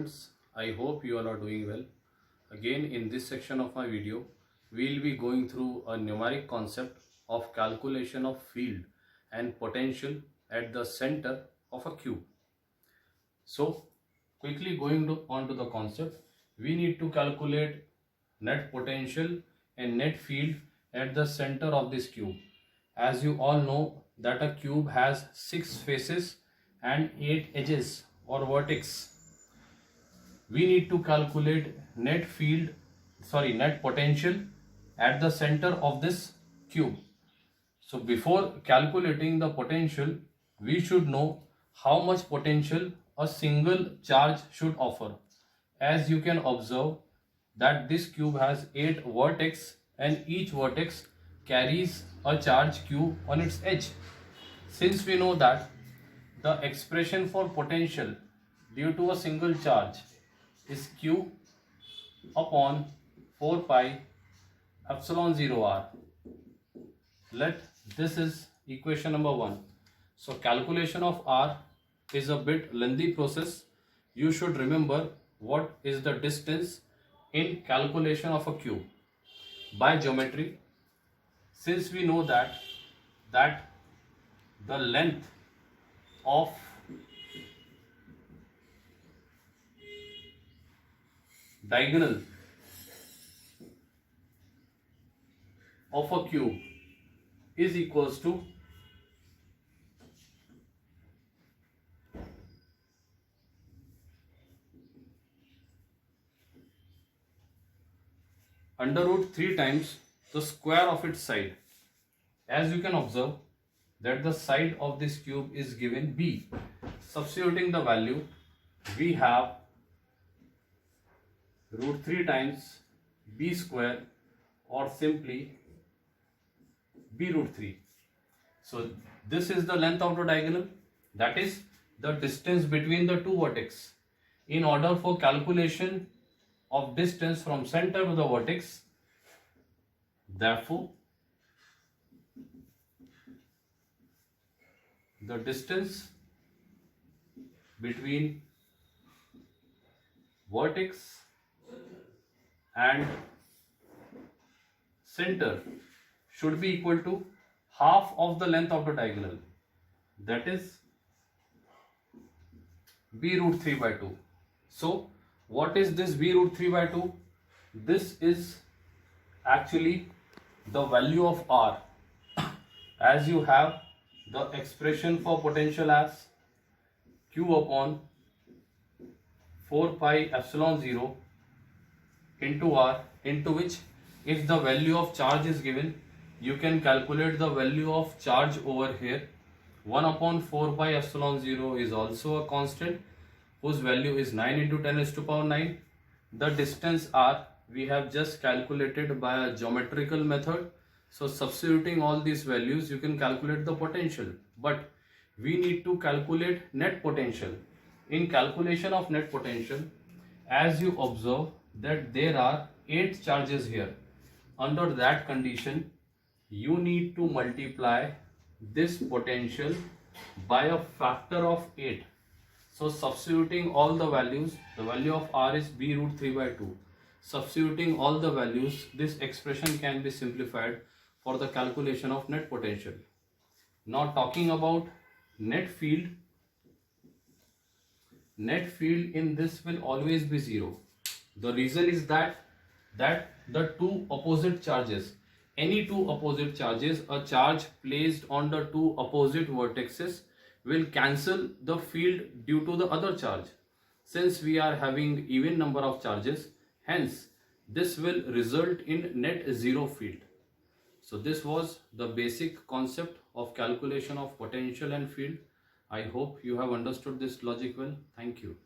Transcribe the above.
students, I hope you all are doing well. Again, in this section of my video, we will be going through a numeric concept of calculation of field and potential at the center of a cube. So, quickly on to the concept, we need to calculate net potential and net field at the center of this cube. As you all know that a cube has 6 faces and 8 edges or vertex. We need to calculate net potential at the center of this cube. So before calculating the potential, we should know how much potential a single charge should offer. As you can observe that this cube has 8 vertex and each vertex carries a charge q on its edge. Since we know that the expression for potential due to a single charge is q upon 4 pi epsilon 0 r. Let this is equation number 1. So calculation of r is a bit lengthy process. You should remember what is the distance in calculation of a cube. By geometry, since we know that the length of diagonal of a cube is equals to under root 3 times the square of its side. As you can observe that the side of this cube is given b. Substituting the value, we have root 3 times b square or simply b root 3. So this is the length of the diagonal, that is the distance between the two vertex. In order for calculation of distance from center to the vertex, therefore the distance between vertex and center should be equal to half of the length of the diagonal, that is b root 3 by 2. So what is this b root 3 by 2? This is actually the value of r. As you have the expression for potential as q upon 4 pi epsilon 0 into r, into which if the value of charge is given, you can calculate the value of charge over here. 1 upon 4 pi epsilon 0 is also a constant whose value is 9 into 10 raised to power 9. The distance r we have just calculated by a geometrical method. So substituting all these values, you can calculate the potential. But we need to calculate net potential. In calculation of net potential, as you observe that there are 8 charges here. Under that condition, you need to multiply this potential by a factor of 8. So substituting all the values, the value of r is b root 3 by 2. Substituting all the values, this expression can be simplified for the calculation of net potential. Now talking about net field in this will always be 0. The reason is that the two opposite charges, any two opposite charges, a charge placed on the two opposite vertices will cancel the field due to the other charge. Since we are having even number of charges, hence this will result in net 0 field. So this was the basic concept of calculation of potential and field. I hope you have understood this logic well. Thank you.